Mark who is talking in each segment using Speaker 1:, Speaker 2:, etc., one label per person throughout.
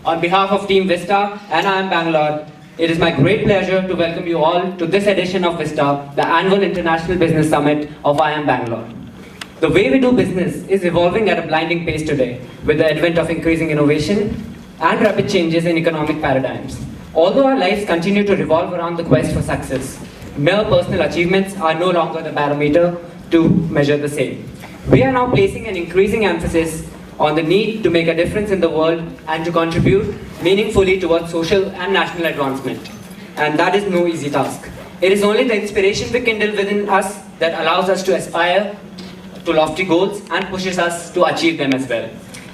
Speaker 1: On behalf of Team Vista and IIM Bangalore, it is my great pleasure to welcome you all to this edition of Vista, the annual International Business Summit of IIM Bangalore. The way we do business is evolving at a blinding pace today, with the advent of increasing innovation and rapid changes in economic paradigms. Although our lives continue to revolve around the quest for success, mere personal achievements are no longer the barometer to measure the same. We are now placing an increasing emphasis on the need to make a difference in the world and to contribute meaningfully towards social and national advancement. And that is no easy task. It is only the inspiration we kindle within us that allows us to aspire to lofty goals and pushes us to achieve them as well.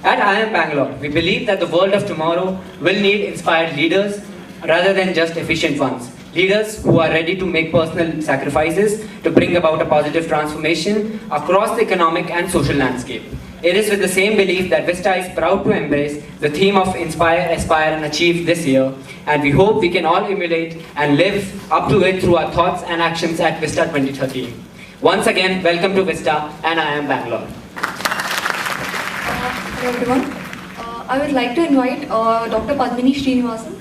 Speaker 1: At IIM Bangalore, we believe that the world of tomorrow will need inspired leaders rather than just efficient ones. Leaders who are ready to make personal sacrifices to bring about a positive transformation across the economic and social landscape. It is with the same belief that Vista is proud to embrace the theme of Inspire, Aspire and Achieve this year, and we hope we can all emulate and live up to it through our thoughts and actions at Vista 2013. Once again, welcome to Vista and IIM Bangalore.
Speaker 2: Hello everyone. I would like to invite Dr. Padmini Srinivasan.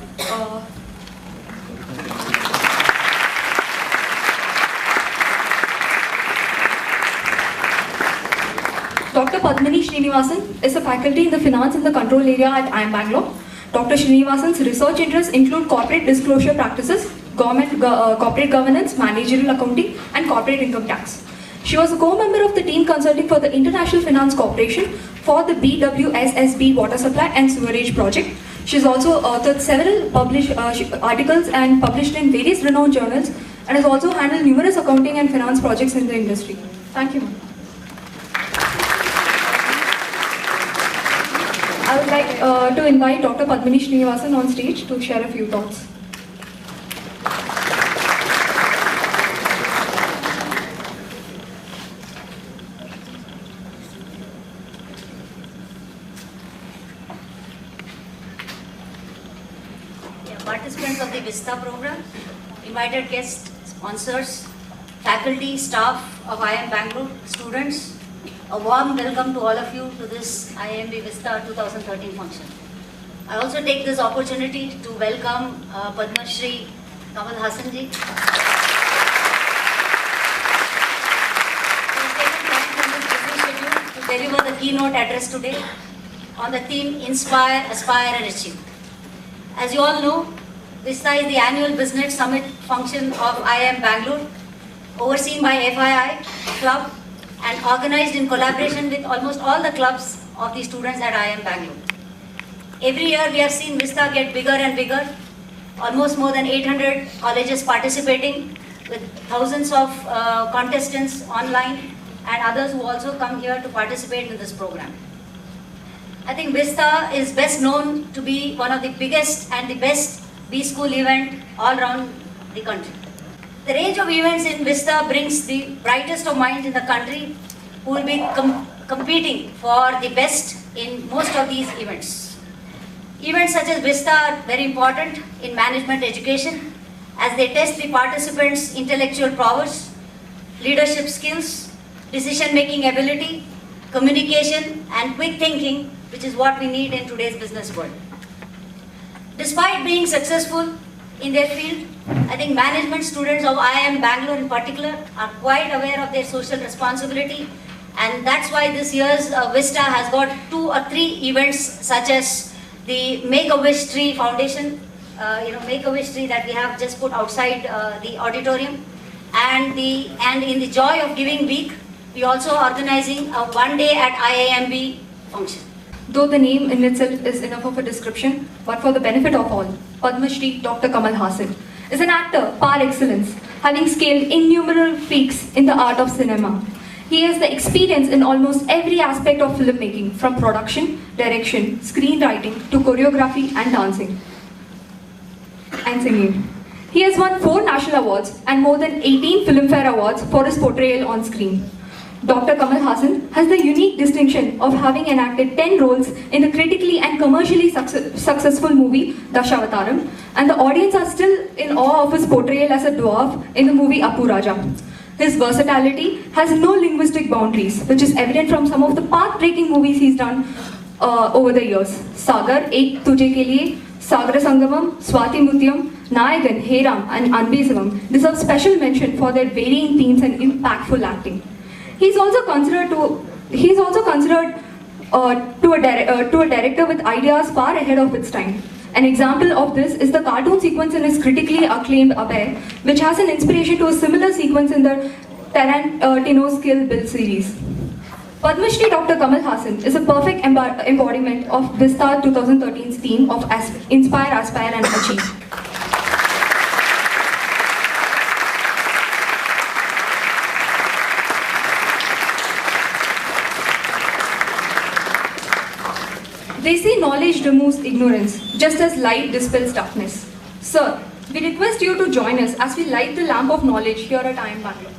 Speaker 2: Dr. Padmini Srinivasan is a faculty in the Finance and the Control area at IIM Bangalore. Dr. Srinivasan's research interests include corporate disclosure practices, corporate governance, managerial accounting, and corporate income tax. She was a co-member of the team consulting for the International Finance Corporation for the BWSSB water supply and sewerage project. She has also authored several articles and published in various renowned journals, and has also handled numerous accounting and finance projects in the industry. Thank you. I would like to invite Dr. Padmini Srinivasan on stage to share a few thoughts.
Speaker 3: Participants of the Vista program, invited guests, sponsors, faculty, staff of IIM Bangalore, students, a warm welcome to all of you to this IIMB Vista 2013 function. I also take this opportunity to welcome Padma Shri Kamal Haasan ji. He has taken time from his busy schedule to deliver the keynote address today on the theme Inspire, Aspire and Achieve. As you all know, Vista is the annual business summit function of IIM Bangalore, overseen by FII Club and organized in collaboration with almost all the clubs of the students at IIM Bangalore. Every year we have seen Vista get bigger and bigger, almost more than 800 colleges participating with thousands of contestants online and others who also come here to participate in this program. I think Vista is best known to be one of the biggest and the best B-School event all around the country. The range of events in Vista brings the brightest of minds in the country who will be competing for the best in most of these events. Events such as Vista are very important in management education as they test the participants' intellectual prowess, leadership skills, decision-making ability, communication and quick thinking, which is what we need in today's business world. Despite being successful in their field, I think management students of IIM Bangalore in particular are quite aware of their social responsibility, and that's why this year's Vista has got 2 or 3 events such as the Make-A-Wish Tree Foundation, Make-A-Wish Tree that we have just put outside the auditorium, and in the Joy of Giving Week, we also organizing a one-day at IIMB function.
Speaker 2: Though the name in itself is enough of a description, but for the benefit of all, Padma Shri Dr. Kamal Haasan is an actor par excellence, having scaled innumerable peaks in the art of cinema. He has the experience in almost every aspect of filmmaking, from production, direction, screenwriting to choreography and dancing and singing. He has won 4 national awards and more than 18 Filmfare Awards for his portrayal on screen. Dr. Kamal Haasan has the unique distinction of having enacted 10 roles in the critically and commercially successful movie Dashavataram, and the audience are still in awe of his portrayal as a dwarf in the movie Appu Raja. His versatility has no linguistic boundaries, which is evident from some of the path-breaking movies he's done over the years. Sagar, Ek Tujhe Ke Liye, Sagar Sangamam, Swati Mutyam, Nayagan, Heram, and Anbesavam deserve special mention for their varying themes and impactful acting. He's also considered to a director with ideas far ahead of its time. An example of this is the cartoon sequence in his critically acclaimed Abhay, which has an inspiration to a similar sequence in the Tarantino's Kill Bill series. Padma Shri Dr. Kamal Haasan is a perfect embodiment of Vista 2013's theme of Inspire, Aspire and Achieve. They say knowledge removes ignorance, just as light dispels darkness. Sir, we request you to join us as we light the lamp of knowledge here at IIM Bangalore.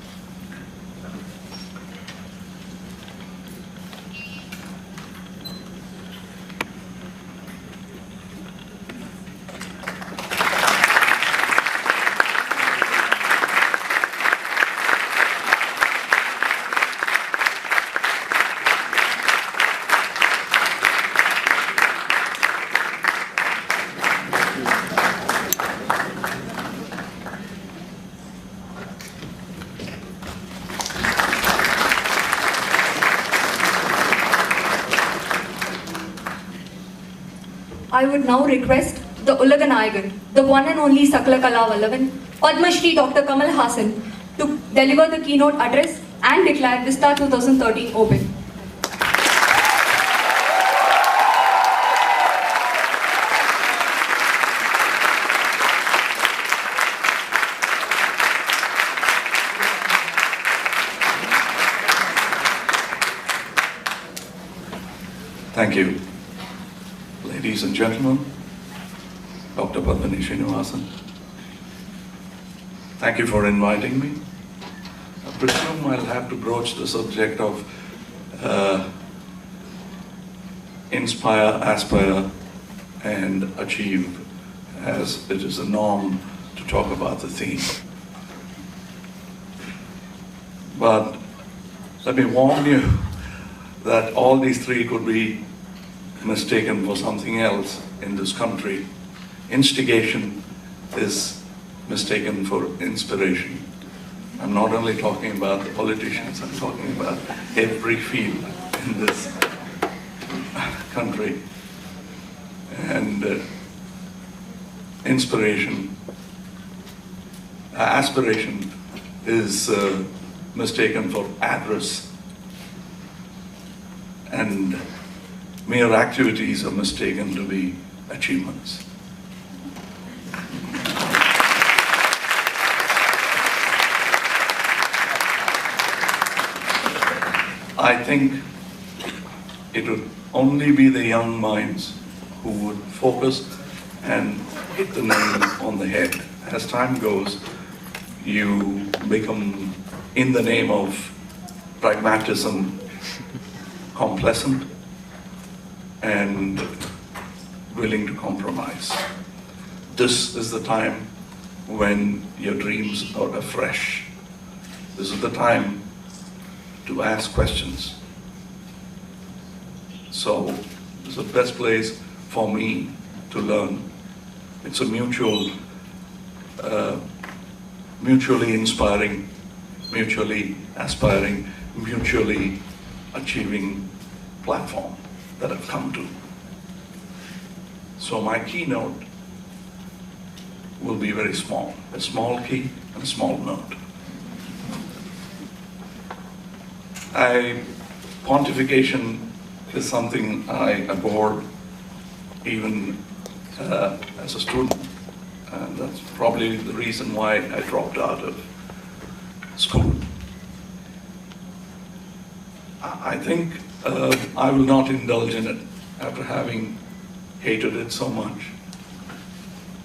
Speaker 2: I would now request the Ulaganayagan, the one and only Sakala Kala Vallavan, Padma Shri Dr. Kamal Haasan, to deliver the keynote address and declare Vista 2013 open.
Speaker 4: Thank you. Ladies and gentlemen, Dr. Padmini Srinivasan, thank you for inviting me. I presume I'll have to broach the subject of inspire, aspire, and achieve, as it is a norm to talk about the theme. But let me warn you that all these three could be mistaken for something else in this country. Instigation is mistaken for inspiration. I'm not only talking about the politicians, I'm talking about every field in this country. And aspiration is mistaken for address, and mere activities are mistaken to be achievements. I think it would only be the young minds who would focus and hit the nail on the head. As time goes, you become, in the name of pragmatism, complacent and willing to compromise. This is the time when your dreams are afresh. This is the time to ask questions. So, it's the best place for me to learn. It's a mutually inspiring, mutually aspiring, mutually achieving platform that I've come to. So my keynote will be very small, a small key and a small note. Pontification is something I abhorred even as a student, and that's probably the reason why I dropped out of school. I think I will not indulge in it after having hated it so much.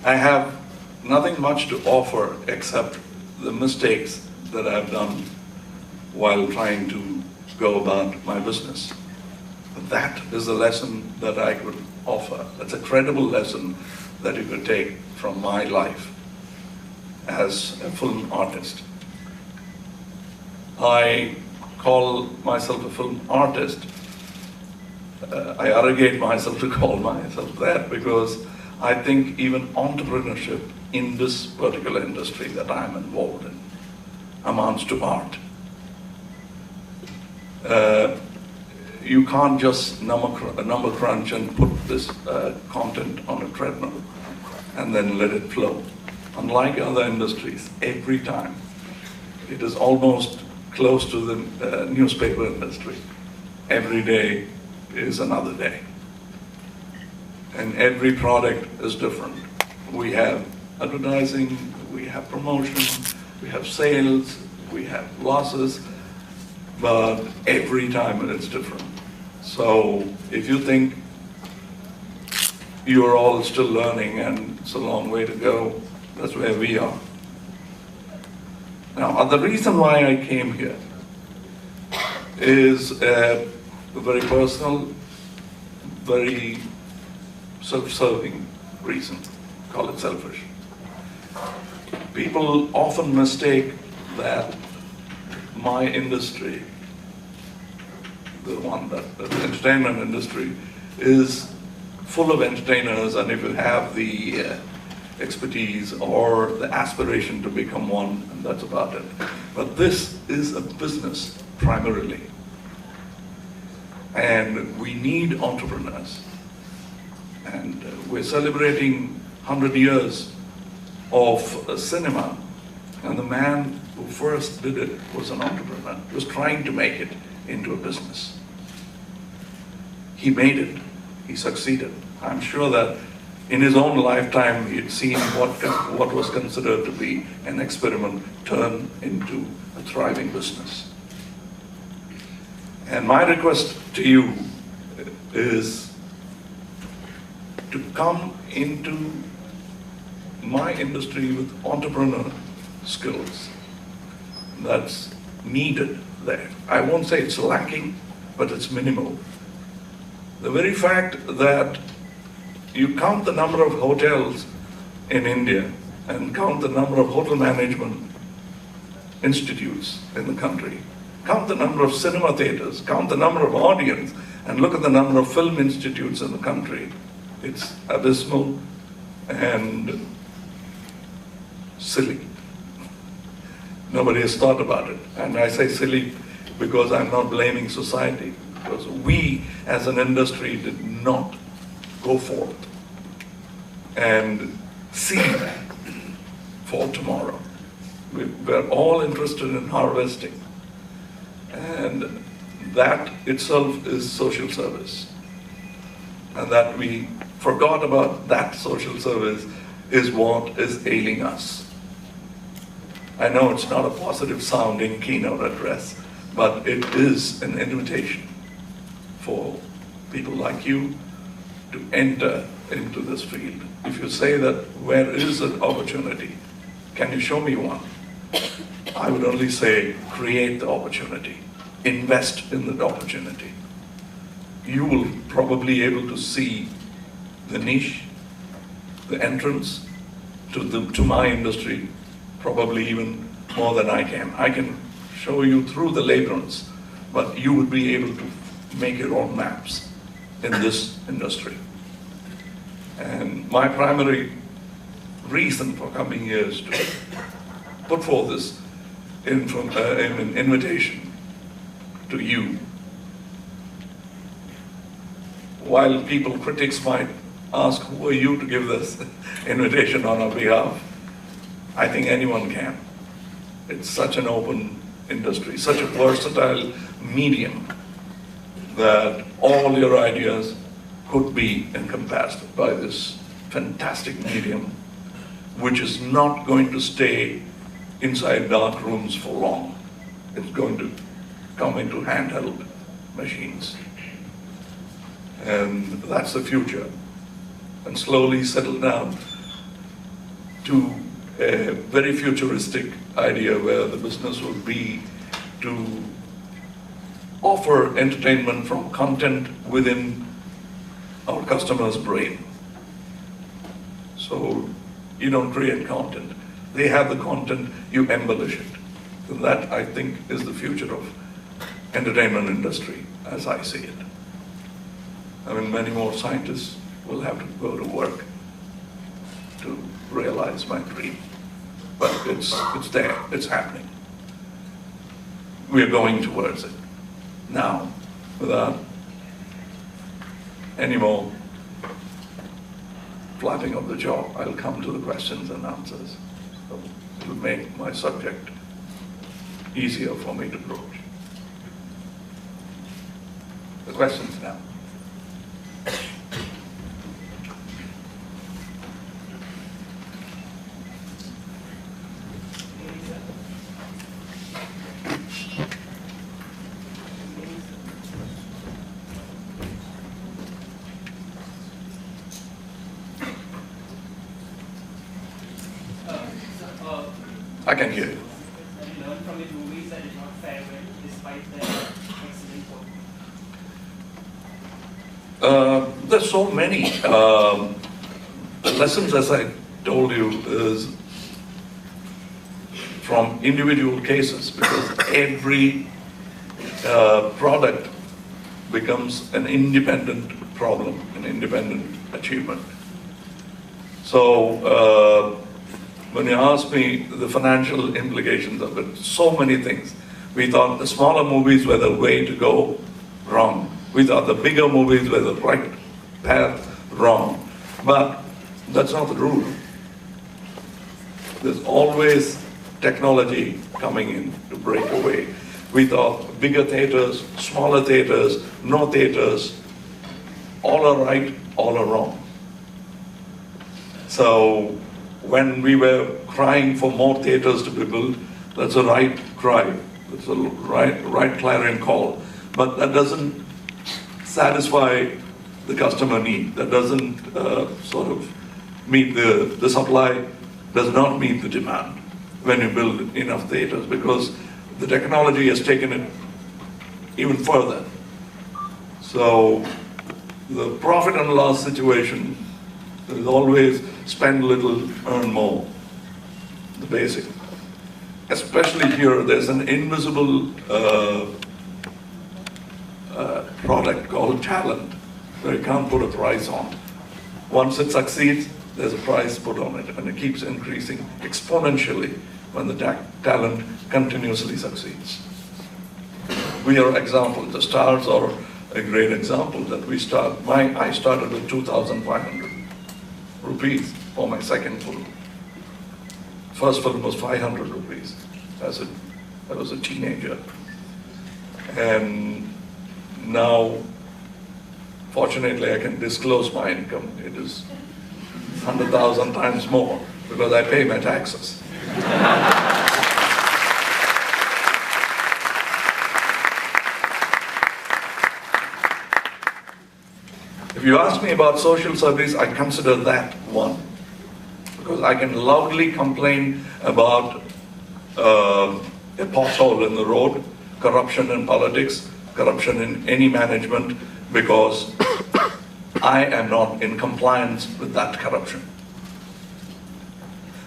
Speaker 4: I have nothing much to offer except the mistakes that I've done while trying to go about my business. That is a lesson that I could offer. That's a credible lesson that you could take from my life as a film artist. I call myself a film artist I arrogate myself to call myself that because I think even entrepreneurship in this particular industry that I'm involved in amounts to art. You can't just number crunch and put this content on a treadmill and then let it flow. Unlike other industries, every time, it is almost close to the newspaper industry. Every day is another day. And every product is different. We have advertising, we have promotion, we have sales, we have losses, but every time it's different. So if you think you're all still learning and it's a long way to go, that's where we are. Now, the reason why I came here is a very personal, very self-serving reason. Call it selfish. People often mistake that my industry, the entertainment industry, is full of entertainers, and if you have the expertise or the aspiration to become one, and that's about it. But this is a business primarily. And we need entrepreneurs. And we're celebrating 100 years of cinema. And the man who first did it was an entrepreneur. He was trying to make it into a business. He made it. He succeeded. I'm sure that in his own lifetime, he'd seen what was considered to be an experiment turn into a thriving business. And my request to you is to come into my industry with entrepreneur skills. That's needed there. I won't say it's lacking, but it's minimal. The very fact that you count the number of hotels in India and count the number of hotel management institutes in the country, count the number of cinema theaters, count the number of audience, and look at the number of film institutes in the country. It's abysmal and silly. Nobody has thought about it. And I say silly because I'm not blaming society, because we as an industry did not go forth and see for tomorrow. We're all interested in harvesting, and that itself is social service. And that we forgot about that social service is what is ailing us. I know it's not a positive sounding keynote address, but it is an invitation for people like you to enter into this field. If you say that, where is an opportunity? Can you show me one? I would only say, create the opportunity. Invest in the opportunity. You will probably be able to see the niche, the entrance to my industry, probably even more than I can. I can show you through the labyrinths, but you would be able to make your own maps in this industry. And my primary reason for coming here is to put forth this invitation to you. While critics might ask, who are you to give this invitation on our behalf? I think anyone can. It's such an open industry, such a versatile medium that all your ideas could be encompassed by this fantastic medium, which is not going to stay inside dark rooms for long. It's going to come into handheld machines. And that's the future. And slowly settle down to a very futuristic idea where the business would be to offer entertainment from content within our customer's brain. So you don't create content. They have the content, you embellish it. So that, I think, is the future of entertainment industry as I see it. I mean, many more scientists will have to go to work to realize my dream. But it's there, it's happening. We're going towards it. Now, without any more flapping of the jaw, I'll come to the questions and answers. So it'll make my subject easier for me to broach. The questions now. I can hear you.
Speaker 1: You learned from your movies that did not fare well despite their excellent quality.
Speaker 4: There's so many. The lessons, as I told you, is from individual cases, because every product becomes an independent problem, an independent achievement. So when you ask me the financial implications of it, so many things. We thought the smaller movies were the way to go, wrong. We thought the bigger movies were the right path, wrong. But that's not the rule. There's always technology coming in to break away. We thought bigger theaters, smaller theaters, no theaters, all are right, all are wrong. So when we were crying for more theaters to be built, that's a right cry, that's a right clarion call. But that doesn't satisfy the customer need. That doesn't sort of meet the supply, does not meet the demand when you build enough theaters, because the technology has taken it even further. So the profit and loss situation is always spend little, earn more, the basic. Especially here, there's an invisible product called talent, where you can't put a price on. Once it succeeds, there's a price put on it, and it keeps increasing exponentially when the talent continuously succeeds. We are examples. The stars are a great example that we start. I started with 2,500 rupees for my second film. First film was 500 rupees as I was a teenager. And now, fortunately, I can disclose my income. It is 100,000 times more because I pay my taxes. If you ask me about social service, I consider that one. Because I can loudly complain about a pothole in the road, corruption in politics, corruption in any management, because I am not in compliance with that corruption.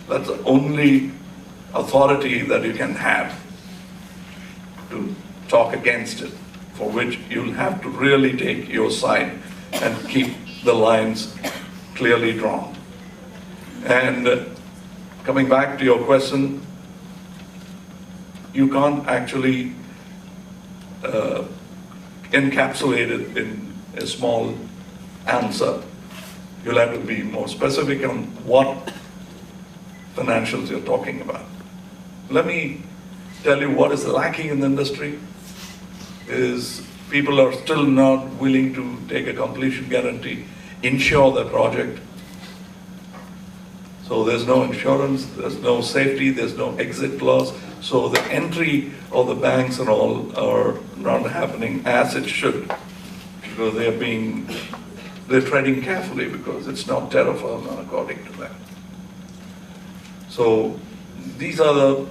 Speaker 4: That's the only authority that you can have to talk against it, for which you'll have to really take your side and keep the lines clearly drawn. And coming back to your question, you can't actually encapsulate it in a small answer. You'll have to be more specific on what financials you're talking about. Let me tell you what is lacking in the industry is people are still not willing to take a completion guarantee, insure the project. So there's no insurance, there's no safety, there's no exit clause. So the entry of the banks and all are not happening as it should, because they're treading carefully because it's not terra firma according to them. So these are the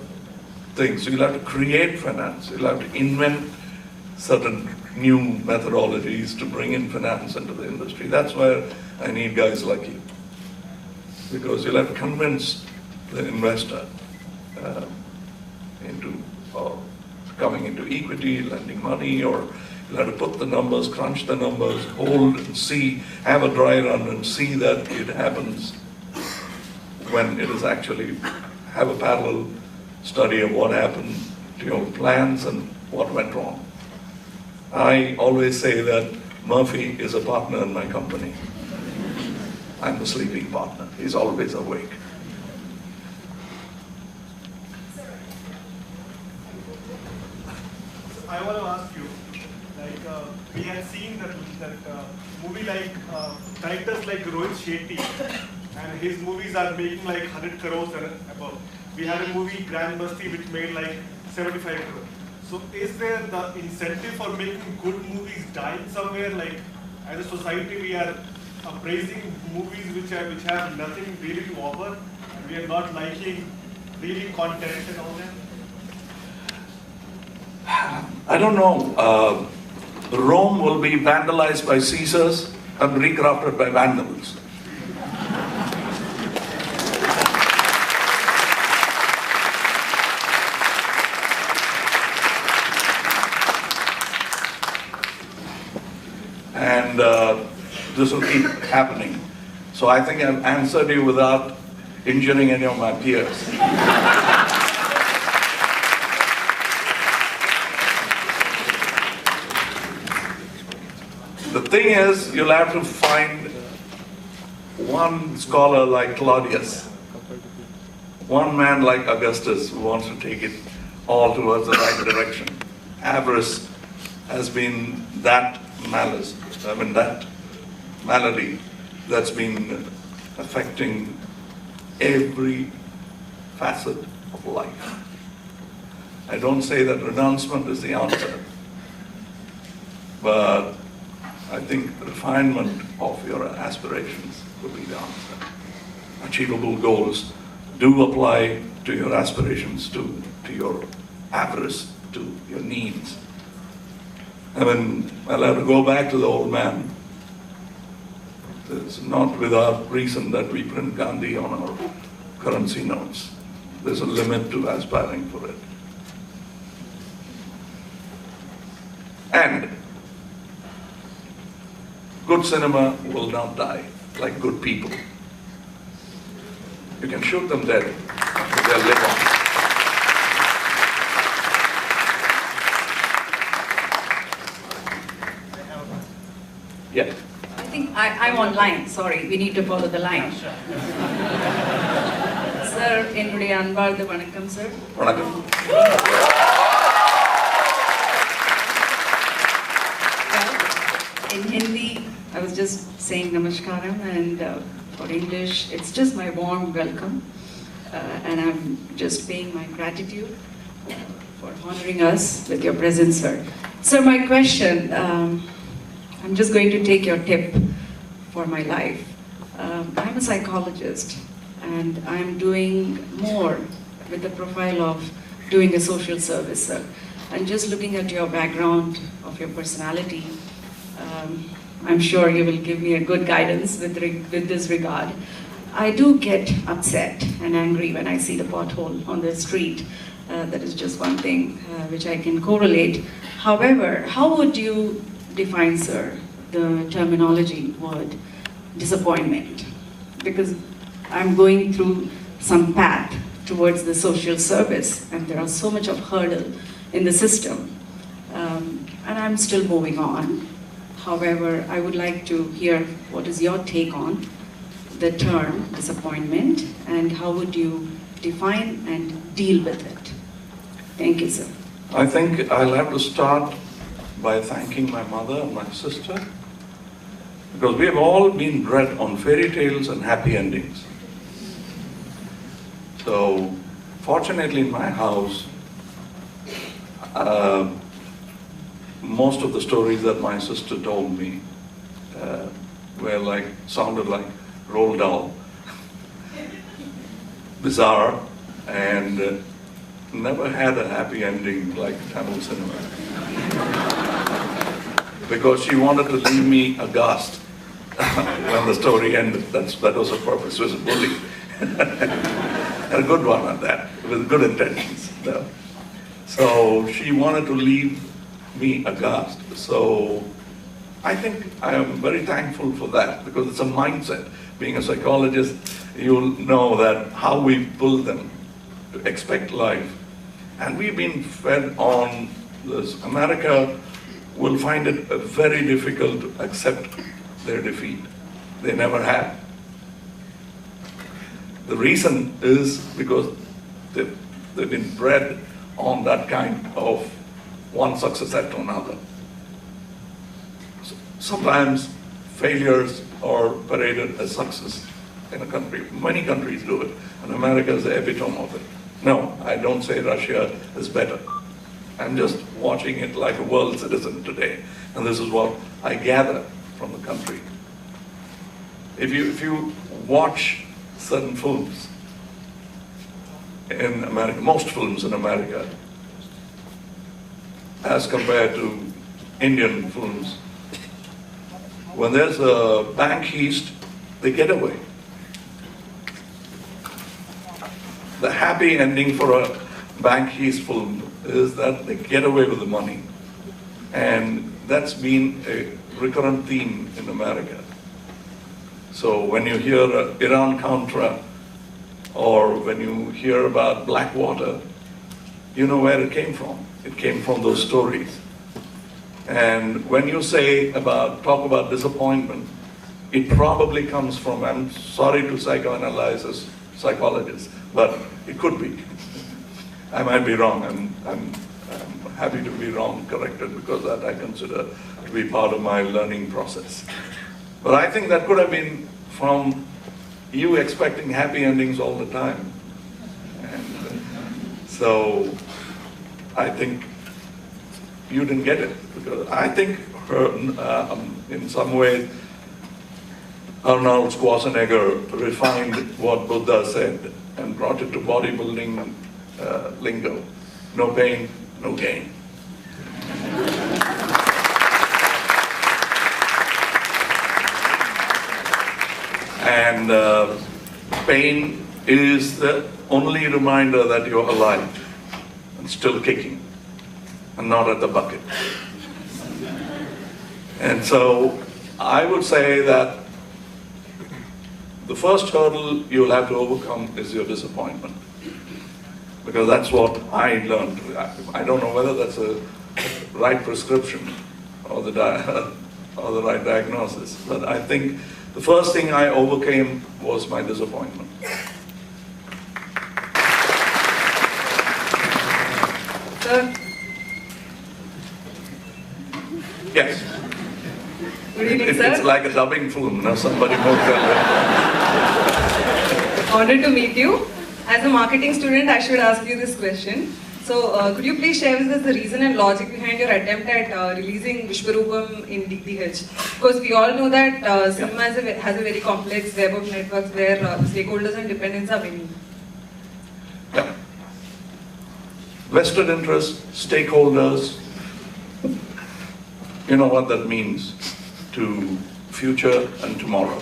Speaker 4: things. So you'll have to create finance, you'll have to invent certain new methodologies to bring in finance into the industry. That's where I need guys like you. Because you'll have to convince the investor into coming into equity, lending money, or You'll have to put the numbers, crunch the numbers, hold and see, have a dry run and see that it happens when it is actually, have a parallel study of what happened to your plans and what went wrong. I always say that Murphy is a partner in my company. I'm the sleeping partner. He's always awake.
Speaker 5: I want to ask you, we have seen that movie directors like Rohit Shetty, and his movies are making like 100 crores and above. We had a movie, Grand Basti, which made like 75 crores. So is there the incentive for making good movies dying somewhere? Like as a society, we are praising movies which have nothing really to offer, and we are not liking really content and all that.
Speaker 4: I don't know. Rome will be vandalized by Caesars and recrafted by Vandals. And this will keep happening. So I think I've answered you without injuring any of my peers. The thing is, you'll have to find one scholar like Claudius, one man like Augustus who wants to take it all towards the right direction. Avarice has been that malice, that malady that's been affecting every facet of life. I don't say that renouncement is the answer, but I think refinement of your aspirations would be the answer. Achievable goals do apply to your aspirations, to your avarice, to your needs. I'll have to go back to the old man. It's not without reason that we print Gandhi on our currency notes. There's a limit to aspiring for it. And good cinema will not die, like good people. You can shoot them dead, but they'll live on. Yeah.
Speaker 6: I think I'm online, sorry, we need to follow the line. Sir, என்னுடைய அன்பார்ந்த வணக்கம் sir.
Speaker 4: வணக்கம்.
Speaker 6: In Hindi, I was just saying namaskaram, and for English, it's just my warm welcome, and I'm just paying my gratitude for honoring us with your presence, sir. Sir, my question, I'm just going to take your tip for my life. I'm a psychologist, and I'm doing more with the profile of doing a social service, sir. And just looking at your background, of your personality, I'm sure you will give me a good guidance with this regard. I do get upset and angry when I see the pothole on the street. That is just one thing which I can correlate. However, how would you define, sir, the terminology word disappointment? Because I'm going through some path towards the social service, and there are so much of hurdle in the system, and I'm still moving on. However, I would like to hear what is your take on the term disappointment, and how would you define and deal with it? Thank you, sir.
Speaker 4: I think I'll have to start by thanking my mother and my sister, because we have all been bred on fairy tales and happy endings. So, fortunately in my house, most of the stories that my sister told me sounded like Roald Dahl, bizarre, and never had a happy ending like Tamil cinema. Because she wanted to leave me aghast when the story ended. That was her purpose, she was a bully. And a good one at that, with good intentions. So she wanted to leave me aghast. So I think I am very thankful for that, because it's a mindset. Being a psychologist, you'll know that how we build them to expect life. And we've been fed on this. America will find it very difficult to accept their defeat. They never have. The reason is because they've been bred on that kind of one success after another. Sometimes failures are paraded as success in a country. Many countries do it, and America is the epitome of it. No, I don't say Russia is better. I'm just watching it like a world citizen today, and this is what I gather from the country. If you watch certain films in America, most films in America, as compared to Indian films, when there's a bank heist, they get away. The happy ending for a bank heist film is that they get away with the money. And that's been a recurrent theme in America. So when you hear Iran-Contra, or when you hear about Blackwater, you know where it came from. It came from those stories. And when you talk about disappointment, it probably comes from, I'm sorry to psychoanalyze as psychologists, but it could be. I might be wrong. I'm happy to be wrong, corrected, because that I consider to be part of my learning process. But I think that could have been from you expecting happy endings all the time. And so I think you didn't get it, because I think in some ways Arnold Schwarzenegger refined what Buddha said and brought it to bodybuilding lingo. No pain, no gain. And pain is the only reminder that you're alive and still kicking and not at the bucket. And so I would say that the first hurdle you'll have to overcome is your disappointment. Because that's what I learned. I don't know whether that's a right prescription or the right diagnosis, but I think the first thing I overcame was my disappointment.
Speaker 6: Sir?
Speaker 4: Yes.
Speaker 6: Good evening, sir.
Speaker 4: It's like a dubbing film. Now somebody more tell it.
Speaker 6: Honored to meet you. As a marketing student, I should ask you this question. So, could you please share with us the reason and logic behind your attempt at releasing Vishwarupam in DTH? Because we all know that cinema has a very complex web of networks where the stakeholders and dependents are many.
Speaker 4: Yeah. Vested interest, stakeholders, you know what that means to future and tomorrow.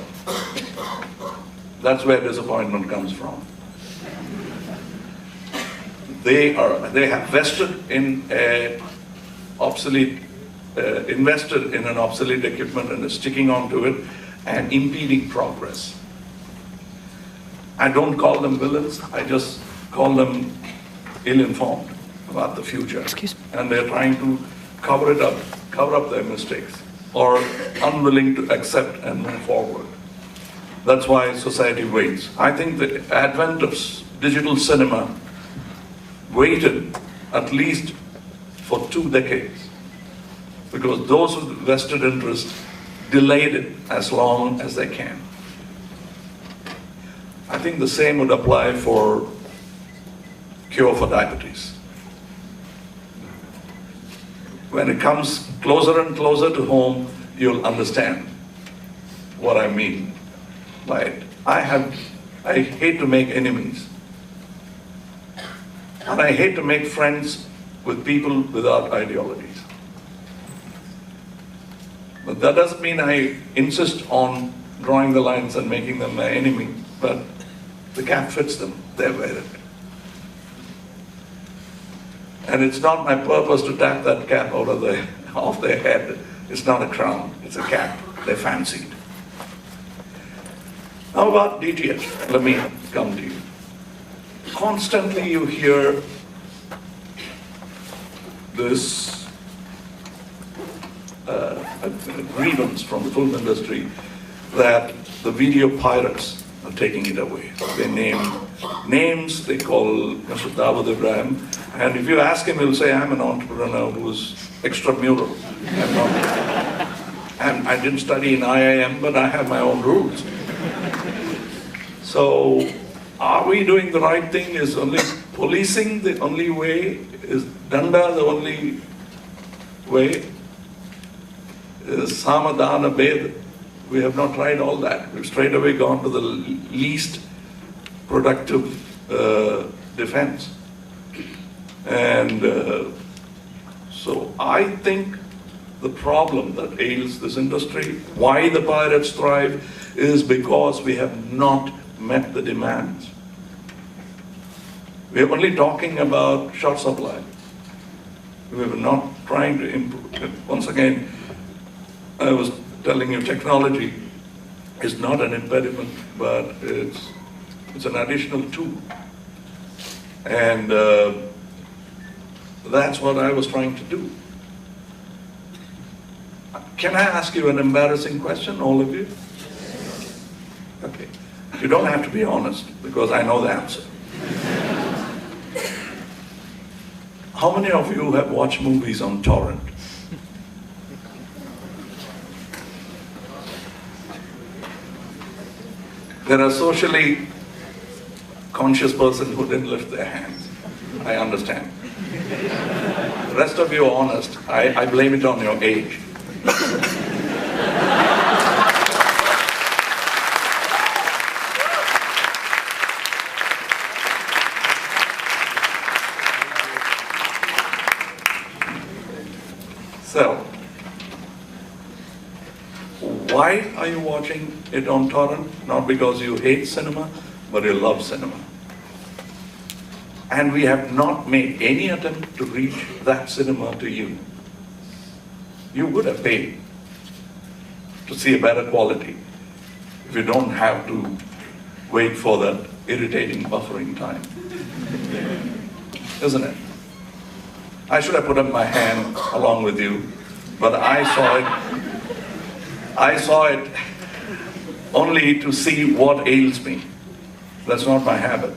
Speaker 4: That's where disappointment comes from. They have vested in invested in an obsolete equipment and are sticking onto it and impeding progress. I don't call them villains, I just call them ill-informed about the future. And they're trying to cover up their mistakes, or unwilling to accept and move forward. That's why society waits. I think the advent of digital cinema waited at least for 2 decades, because those with vested interest delayed it as long as they can. I think the same would apply for cure for diabetes. When it comes closer and closer to home, you'll understand what I mean by it. I hate to make enemies. And I hate to make friends with people without ideologies. But that doesn't mean I insist on drawing the lines and making them my enemy, but the cap fits them, they wear it. And it's not my purpose to tap that cap out of off their head. It's not a crown, it's a cap. They fancied. How about DTH? Let me come to you. Constantly you hear this grievance from the film industry that the video pirates are taking it away. They name names, they call Mr. Dawood Ibrahim, and if you ask him, he'll say, I'm an entrepreneur who's extramural. I didn't study in IIM, but I have my own rules. So, are we doing the right thing? Is only policing the only way? Is danda the only way? Is samadana bed? We have not tried all that. We've straight away gone to the least productive defense. And so I think the problem that ails this industry, why the pirates thrive, is because we have not met the demands. We are only talking about short supply. We are not trying to improve. Once again, I was telling you, technology is not an impediment, but it's an additional tool. And that's what I was trying to do. Can I ask you an embarrassing question, all of you? Okay. You don't have to be honest, because I know the answer. How many of you have watched movies on torrent? There are socially conscious persons who didn't lift their hands. I understand. The rest of you are honest. I blame it on your age. So, why are you watching it on torrent? Not because you hate cinema, but you love cinema. And we have not made any attempt to reach that cinema to you. You would have paid to see a better quality if you don't have to wait for that irritating buffering time. Isn't it? I should have put up my hand along with you, but I saw it only to see what ails me. That's not my habit.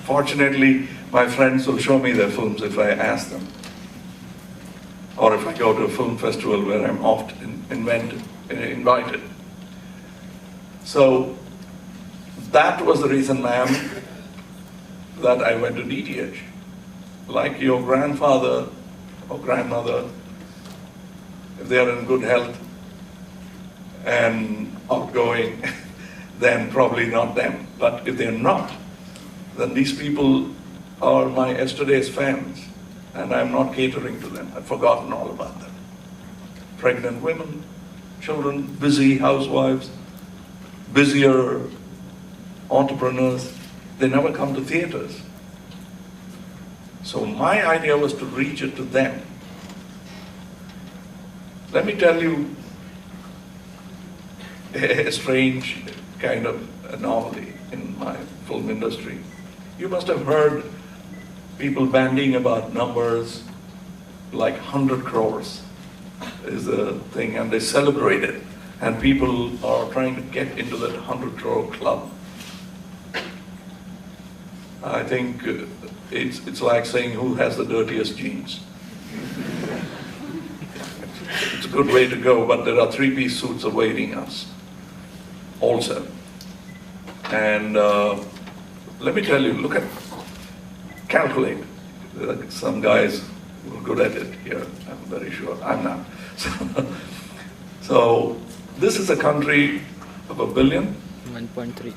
Speaker 4: Fortunately, my friends will show me their films if I ask them. Or if I go to a film festival where I'm often invited. So, that was the reason, ma'am, that I went to DTH. Like your grandfather or grandmother, if they are in good health and outgoing, then probably not them. But if they're not, then these people are my yesterday's fans, and I'm not catering to them. I've forgotten all about them. Pregnant women, children, busy housewives, busier entrepreneurs, they never come to theaters. So my idea was to reach it to them. Let me tell you a strange kind of anomaly in my film industry. You must have heard people bandying about numbers like 100 crores is a thing, and they celebrate it. And people are trying to get into that 100 crore club. I think it's like saying who has the dirtiest jeans. It's a good way to go, but there are three-piece suits awaiting us also. And let me tell you, calculate. Some guys who are good at it here, I'm very sure. I'm not. So this is a country of 1 billion.
Speaker 7: 1.3.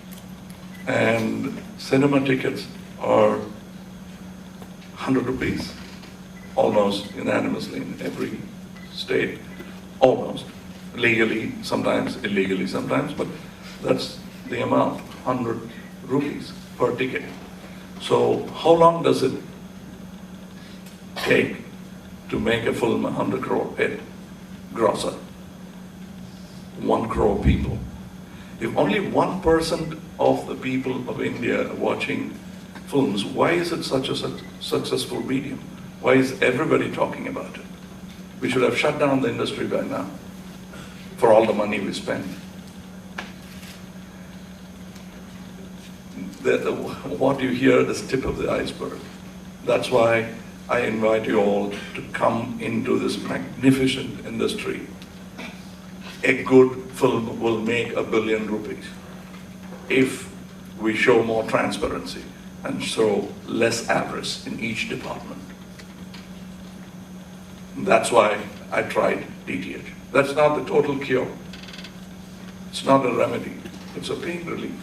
Speaker 4: And cinema tickets are 100 rupees, almost unanimously in every state, almost. Legally, sometimes, illegally sometimes, but that's the amount, 100 rupees per ticket. So how long does it take to make a film 100 crore hit, grosser? 1 crore people. If only 1% of the people of India are watching films, why is it such a successful medium? Why is everybody talking about it? We should have shut down the industry by now for all the money we spend. What you hear is the tip of the iceberg. That's why I invite you all to come into this magnificent industry. A good film will make ₹1 billion if we show more transparency and show less avarice in each department. That's why I tried DTH. That's not the total cure. It's not a remedy. It's a pain relief.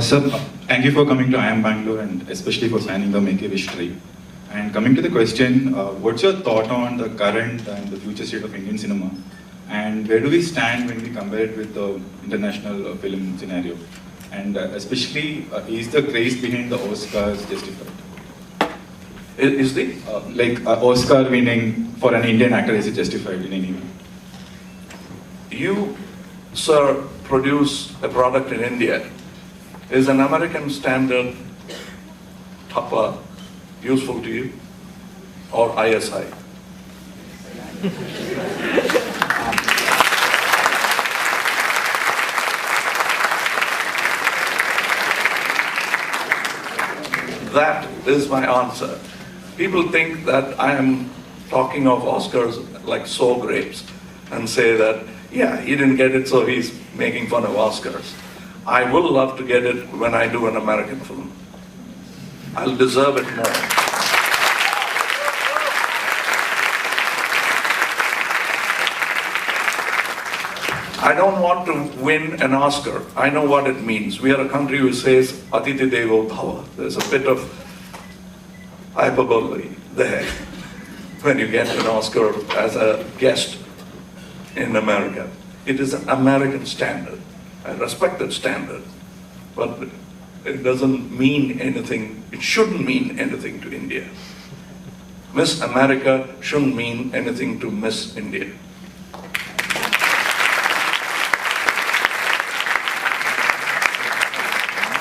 Speaker 7: Sir, thank you for coming to IIM Bangalore and especially for signing the Make a Wish tree. And coming to the question, what's your thought on the current and the future state of Indian cinema? And where do we stand when we compare it with the international film scenario? And especially, is the craze behind the Oscars justified?
Speaker 4: Is the?
Speaker 7: Oscar winning for an Indian actor, is it justified in any way?
Speaker 4: You, sir, produce a product in India. Is an American standard tougher useful to you? Or ISI? That is my answer. People think that I am talking of Oscars like sour grapes and say that, yeah, he didn't get it, so he's making fun of Oscars. I will love to get it when I do an American film. I'll deserve it more. I don't want to win an Oscar. I know what it means. We are a country who says Atiti Devo Bhava. There's a bit of hyperbole there when you get an Oscar as a guest in America. It is an American standard. I respect that standard, but it doesn't mean anything. It shouldn't mean anything to India. Miss America shouldn't mean anything to Miss India.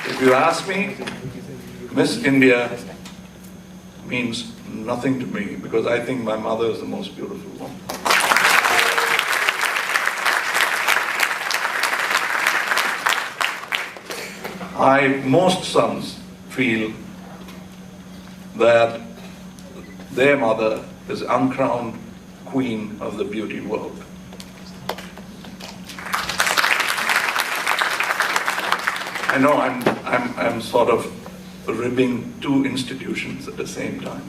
Speaker 4: If you ask me, Miss India means nothing to me because I think my mother is the most beautiful woman. Most sons feel that their mother is uncrowned queen of the beauty world. I know I'm sort of ribbing two institutions at the same time.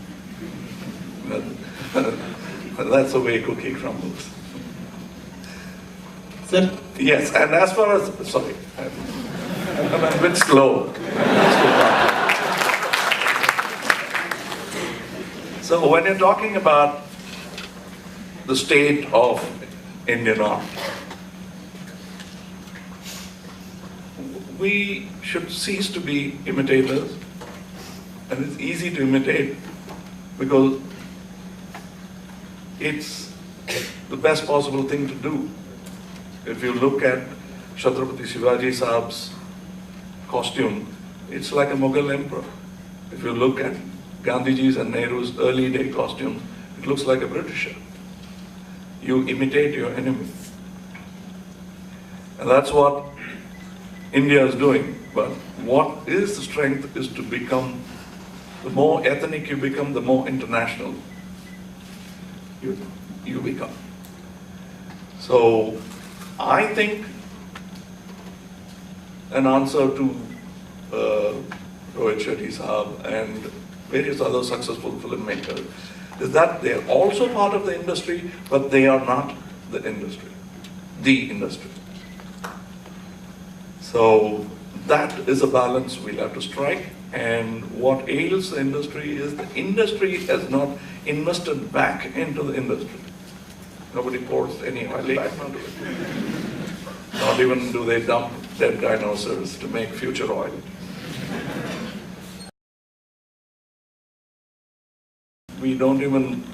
Speaker 4: But that's the way cookie crumbles.
Speaker 7: Sir?
Speaker 4: Yes, and as far as, sorry, I'm a bit slow. So when you're talking about the state of Indian art, we should cease to be imitators, and it's easy to imitate because it's the best possible thing to do. If you look at Chhatrapati Shivaji Sahab's costume, it's like a Mughal emperor. If you look at Gandhiji's and Nehru's early day costumes, it looks like a Britisher. You imitate your enemy. And that's what India is doing. But what is the strength is to become, the more ethnic you become, the more international you become. So I think an answer to Rohit Shetty Sahab and various other successful filmmakers is that they're also part of the industry, but they are not the industry. So that is a balance we'll have to strike. And what ails the industry is the industry has not invested back into the industry. Nobody pours any oil back into it. Not even do they dump dead dinosaurs to make future oil. we don't even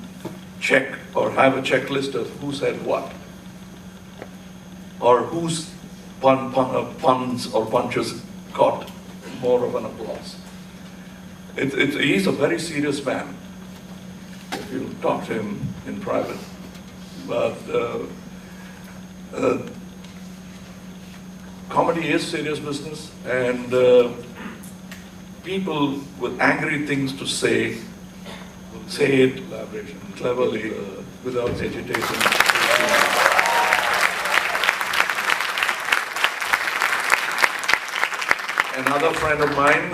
Speaker 4: check or have a checklist of who said what, or whose puns or punches got more of an applause. He's a very serious man, if you talk to him in private. But comedy is serious business, and people with angry things to say will say it cleverly, without agitation. Another friend of mine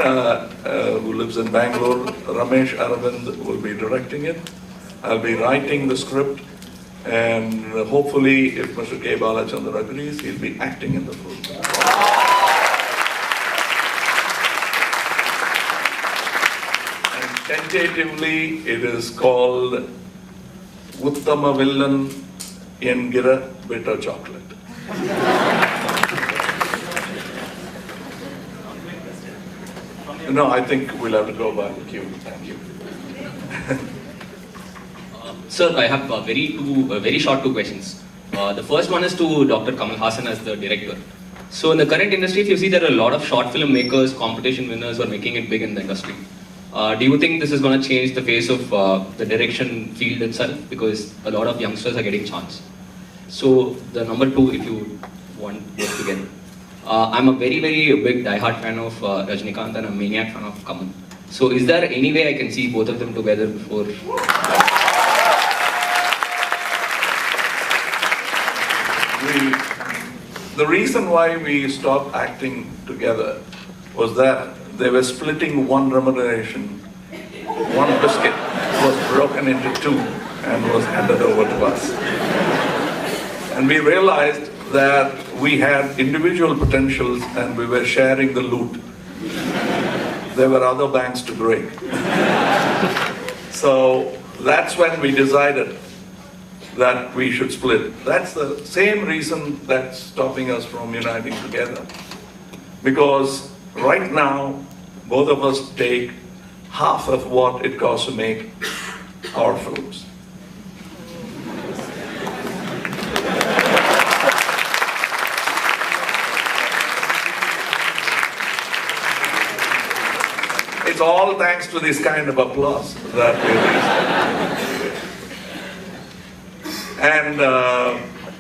Speaker 4: who lives in Bangalore, Ramesh Aravind, will be directing it. I'll be writing the script, and hopefully, if Mr. K. Balachandra agrees, he'll be acting in the film. And tentatively, it is called Uttama Villan Yengira Bitter Chocolate. No, I think we'll have to go by the queue. Thank you.
Speaker 8: Sir, I have very short two questions. The first one is to Dr. Kamal Haasan as the director. So in the current industry, if you see, there are a lot of short film makers, competition winners who are making it big in the industry. Do you think this is going to change the face of the direction field itself? Because a lot of youngsters are getting chance. So the number two, if you want both together. I'm a very big diehard fan of Rajnikant and a maniac fan of Kamal. So is there any way I can see both of them together before?
Speaker 4: The reason why we stopped acting together was that they were splitting one remuneration. One biscuit was broken into two and was handed over to us. And we realized that we had individual potentials and we were sharing the loot. There were other banks to break. So that's when we decided that we should split. That's the same reason that's stopping us from uniting together. Because right now, both of us take half of what it costs to make our films. It's all thanks to this kind of applause that we reached. And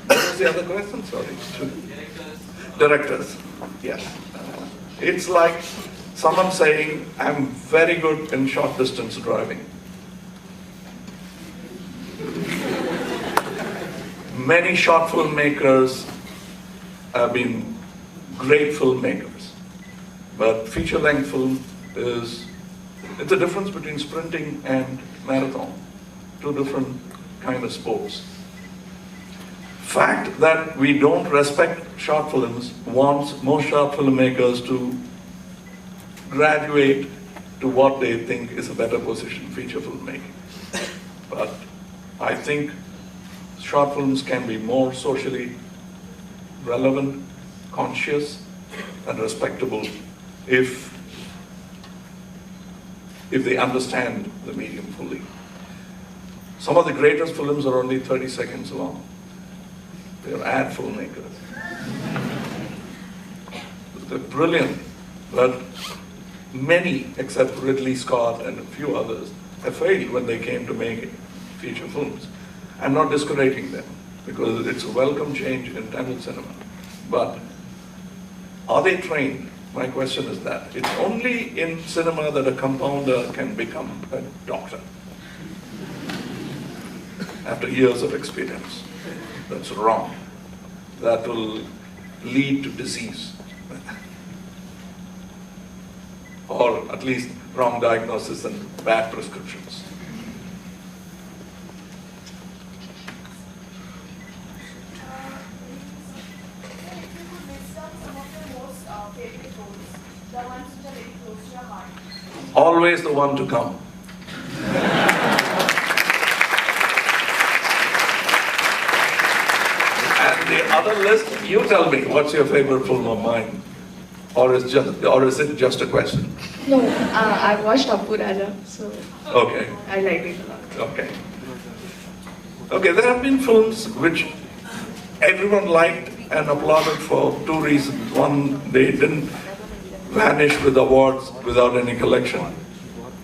Speaker 4: what was the other question? Sorry. Directors. Yes. It's like someone saying, I'm very good in short distance driving. Many short filmmakers have been great filmmakers, but feature-length film it's a difference between sprinting and marathon, two different kind of sports. Fact that we don't respect short films wants most short filmmakers to graduate to what they think is a better position, feature filmmaking. But I think short films can be more socially relevant, conscious, and respectable if they understand the medium fully. Some of the greatest films are only 30 seconds long. They're ad filmmakers. They're brilliant, but many, except Ridley Scott and a few others, have failed when they came to making feature films. I'm not discouraging them, because it's a welcome change in Tamil cinema. But are they trained? My question is that. It's only in cinema that a compounder can become a doctor after years of experience. That's wrong. That will lead to disease. Or at least wrong diagnosis and bad prescriptions. Always the one to come. And the other list, you tell me, what's your favorite film of mine? Or is it just a question?
Speaker 6: No, I watched Appu Raja, so
Speaker 4: Okay.
Speaker 6: I liked it a lot.
Speaker 4: Okay. Okay, there have been films which everyone liked and applauded for two reasons. One, they didn't vanish with awards without any collection.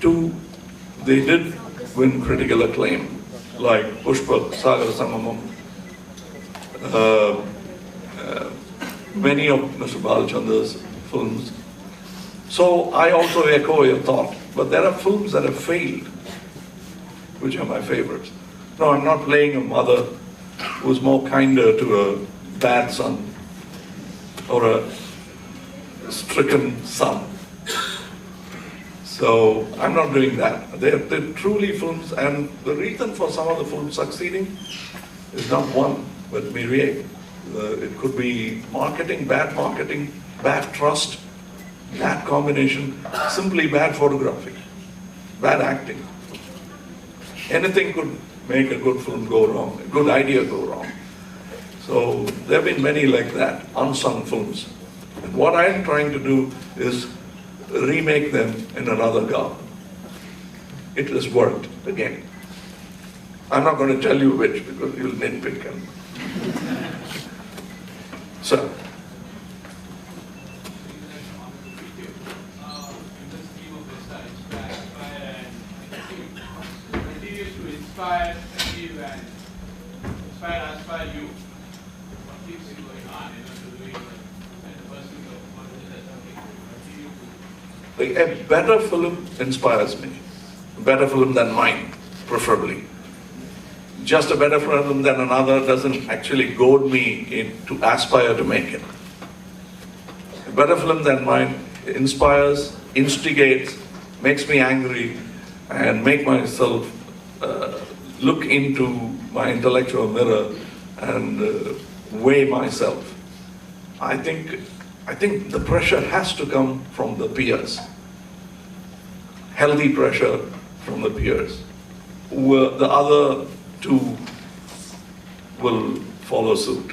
Speaker 4: Two, they did win critical acclaim, like Pushpa, Sagar Samamam, many of Mr. Balachandra's films. So I also echo your thought, but there are films that have failed, which are my favorites. No, I'm not playing a mother who's more kinder to a bad son or a stricken son. So I'm not doing that. They're truly films, and the reason for some of the films succeeding is not one, but myriad. It could be marketing, bad trust, bad combination, simply bad photography, bad acting. Anything could make a good film go wrong, a good idea go wrong. So there have been many like that, unsung films. And what I'm trying to do is remake them in another garb. It has worked again. I'm not going to tell you which because you'll nitpick them. So.
Speaker 9: Inspire, achieve, and inspire you. What keeps you going on, to doing and the pursuit of what is something continue to.
Speaker 4: A better film inspires me. A better film than mine, preferably. Just a better film than another doesn't actually goad me to aspire to make it. A better film than mine inspires, instigates, makes me angry, and make myself look into my intellectual mirror and weigh myself. I think the pressure has to come from the peers. Healthy pressure from the peers. The other two will follow suit.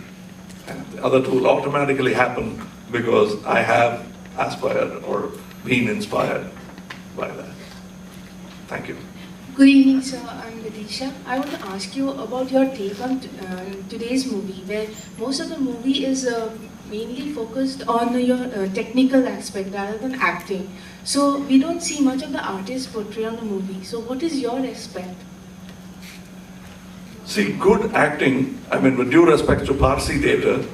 Speaker 4: And the other two will automatically happen because I have aspired or been inspired by that. Thank you.
Speaker 10: Good evening, sir. I'm Vidisha. I want to ask you about your take on today's movie, where most of the movie is mainly focused on your technical aspect rather than acting. So we don't see much of the artist portrayed on the movie. So what is your aspect?
Speaker 4: See, good acting, I mean, with due respect to Parsi theatre,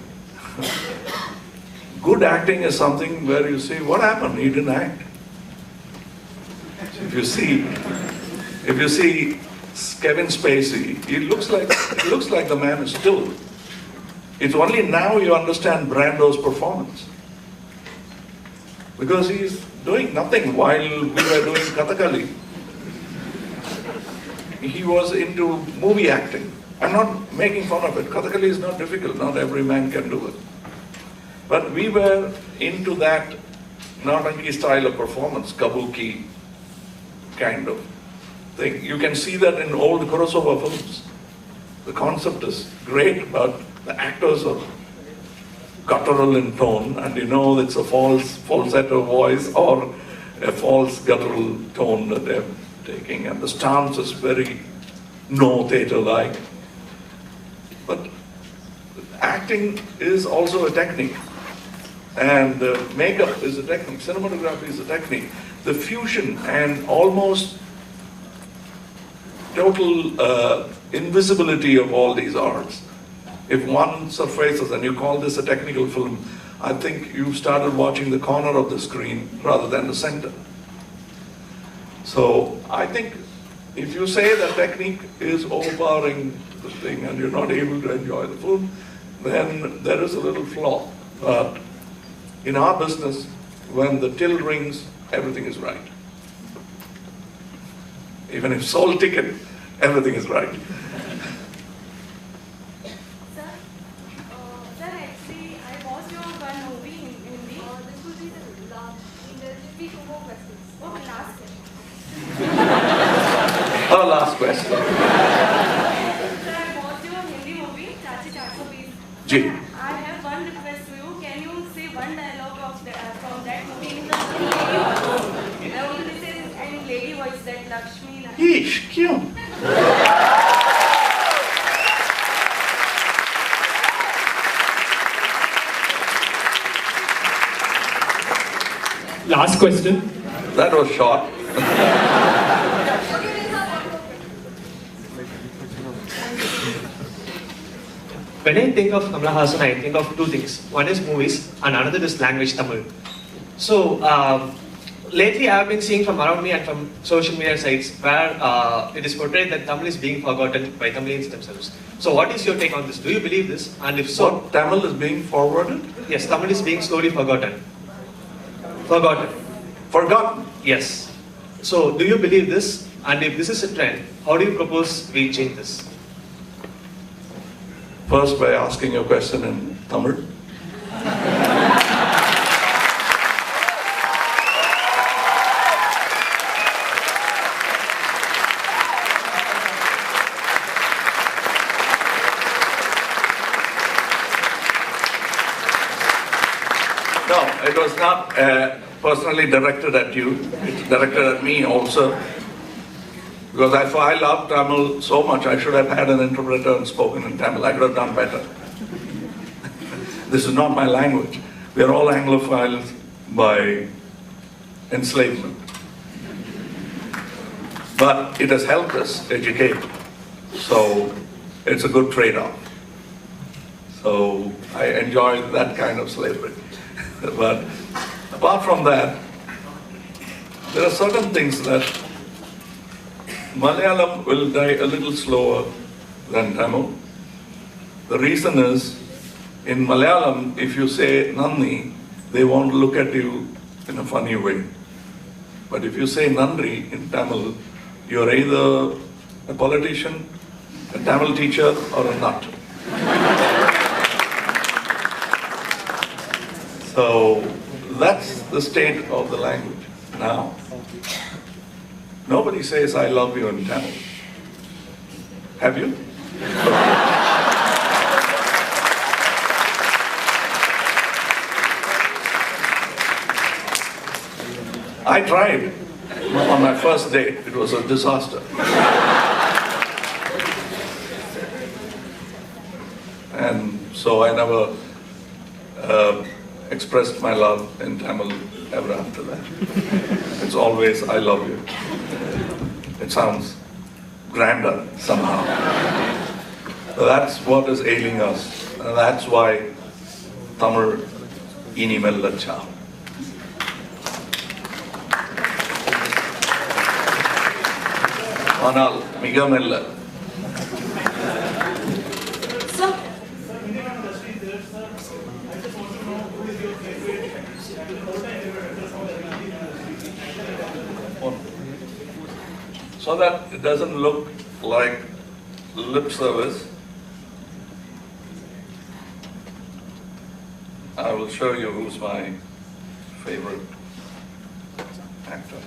Speaker 4: good acting is something where you say, what happened? He didn't act. If you see Kevin Spacey, it looks like the man is still. It's only now you understand Brando's performance. Because he's doing nothing while we were doing Kathakali. He was into movie acting. I'm not making fun of it. Kathakali is not difficult. Not every man can do it. But we were into that Nautanki style of performance, kabuki kind of thing. You can see that in old Kurosawa films. The concept is great, but the actors are guttural in tone, and you know it's a falsetto voice or a false guttural tone that they're taking, and the stance is very no theatre-like. But acting is also a technique, and makeup is a technique, cinematography is a technique. The fusion and almost total invisibility of all these arts. If one surfaces and you call this a technical film, I think you've started watching the corner of the screen rather than the center. So I think if you say that technique is overpowering the thing and you're not able to enjoy the film, then there is a little flaw. But in our business, when the till rings, everything is right. Even if sold ticket, everything is right.
Speaker 11: Sir, actually, I watched your one movie in Hindi. This will be the last. There will be two more questions. Oh, last question.
Speaker 4: Our last question.
Speaker 11: Sir, I watched your Hindi movie, Chachi 420.
Speaker 4: Ji.
Speaker 11: I have one request to you. Can you say one dialogue of from that movie in the lady voice? I want to say in lady voice that Lakshmi.
Speaker 4: Yeesh, kyun?
Speaker 12: Last question.
Speaker 4: That was short.
Speaker 13: When I think of Kamal Haasan, I think of two things. One is movies, and another is language, Tamil. So, lately I have been seeing from around me and from social media sites where it is portrayed that Tamil is being forgotten by Tamilians themselves. So, what is your take on this? Do you believe this? And if so,
Speaker 4: What, Tamil is being forwarded?
Speaker 13: Yes, Tamil is being slowly forgotten. Forgotten.
Speaker 4: Forgotten?
Speaker 13: Yes. So, do you believe this? And if this is a trend, how do you propose we change this?
Speaker 4: First, by asking your question in Tamil. No, it was not personally directed at you. It's directed at me also. Because I love Tamil so much, I should have had an interpreter and spoken in Tamil. I could have done better. This is not my language. We are all Anglophiles by enslavement. But it has helped us educate. So it's a good trade-off. So I enjoy that kind of slavery. But apart from that, there are certain things that Malayalam will die a little slower than Tamil. The reason is, in Malayalam, if you say Nandi, they won't look at you in a funny way. But if you say Nandri in Tamil, you're either a politician, a Tamil teacher, or a nut. So that's the state of the language now. Nobody says I love you in Tamil. Have you? I tried on my first date. It was a disaster. And so I never expressed my love in Tamil ever after that. It's always, I love you. It sounds grander somehow. That's what is ailing us. And that's why Tamil inimel lacha. Anal migamella. So that it doesn't look like lip service, I will show you who's my favorite actor.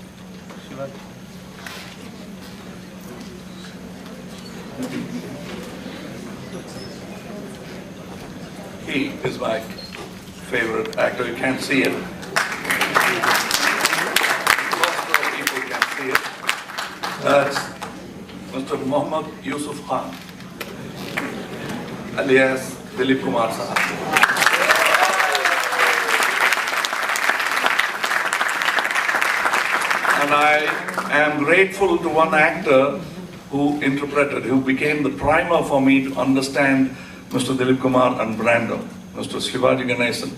Speaker 4: He is my favorite actor. You can't see it. Most of the people can see it. That's Mr. Muhammad Yusuf Khan, alias Dilip Kumar Sahab. And I am grateful to one actor who became the primer for me to understand Mr. Dilip Kumar and Brando, Mr. Shivaji Ganesan.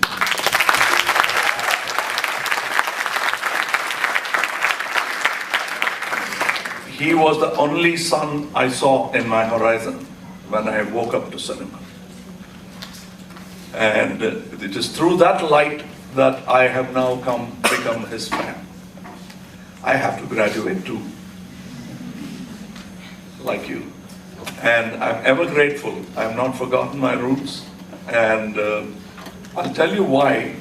Speaker 4: He was the only sun I saw in my horizon when I woke up to cinema. And it is through that light that I have now become his fan. I have to graduate too, like you. And I'm ever grateful. I have not forgotten my roots. And I'll tell you why.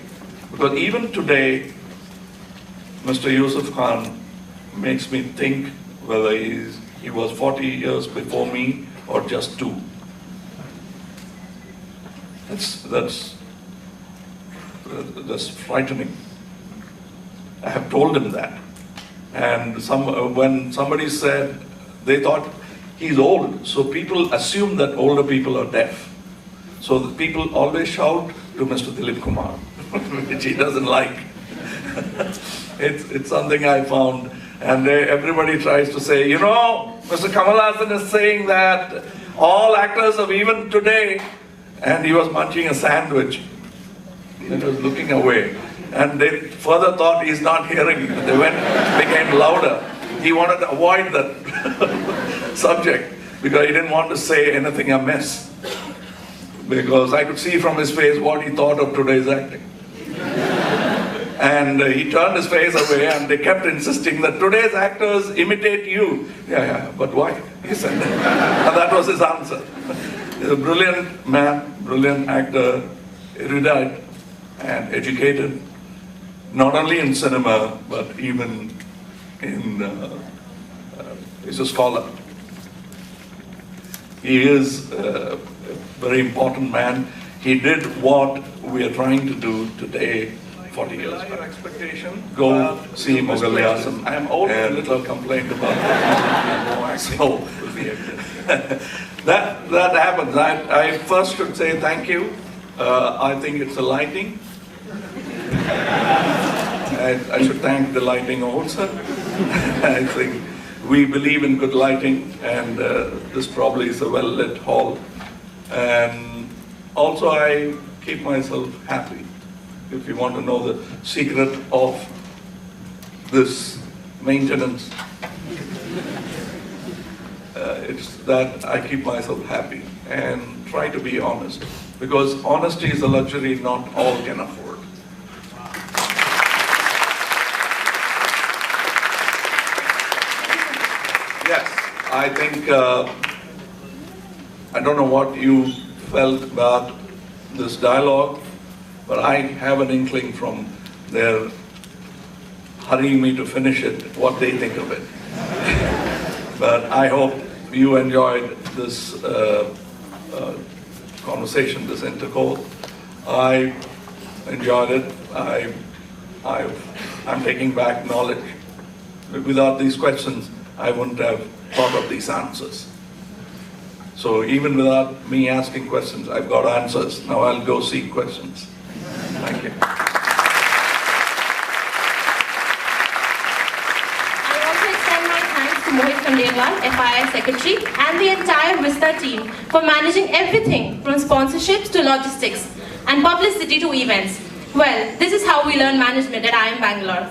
Speaker 4: Because even today, Mr. Yusuf Khan makes me think whether he was 40 years before me or just 2. That's frightening. I have told him that. And when somebody said, they thought he's old, so people assume that older people are deaf. So the people always shout to Mr. Dilip Kumar, which he doesn't like. It's something I found, and everybody tries to say, you know, Mr. Kamal Haasan is saying that all actors of even today, and he was munching a sandwich, and he was looking away, and they further thought he's not hearing. They became louder. He wanted to avoid that subject because he didn't want to say anything amiss. Because I could see from his face what he thought of today's acting. And he turned his face away and they kept insisting that today's actors imitate you. Yeah, but why? He said that. And that was his answer. He's a brilliant man, brilliant actor, erudite and educated, not only in cinema, but even in, he's a scholar. He is a very important man. He did what we are trying to do today, 40 years back. Your expectation? Go see Mughal Haasan. I am old and little complaint about that. So, that happens. I first should say thank you. I think it's the lighting. I should thank the lighting also. I think we believe in good lighting, and this probably is a well-lit hall. And also I keep myself happy. If you want to know the secret of this maintenance, it's that I keep myself happy and try to be honest. Because honesty is a luxury not all can afford. Yes, I think, I don't know what you felt about this dialogue, but I have an inkling from their hurrying me to finish it, what they think of it. But I hope you enjoyed this conversation, this intercourse. I enjoyed it. I'm taking back knowledge. Without these questions, I wouldn't have thought of these answers. So even without me asking questions, I've got answers. Now I'll go seek questions. Thank you.
Speaker 12: I also extend my thanks to Mohit Khandelwal, FII Secretary, and the entire Vista team for managing everything from sponsorships to logistics and publicity to events. Well, this is how we learn management at IIM Bangalore.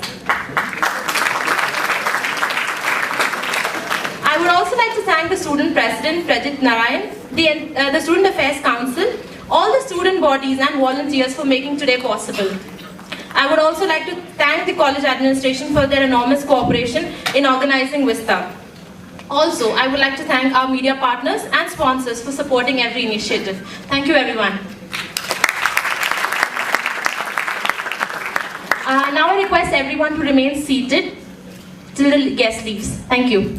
Speaker 12: I would also like to thank the student president, Prajit Narayan, the Student Affairs Council, all the student bodies and volunteers for making today possible. I would also like to thank the college administration for their enormous cooperation in organizing Vista. Also, I would like to thank our media partners and sponsors for supporting every initiative. Thank you, everyone. Now I request everyone to remain seated till the guest leaves. Thank you.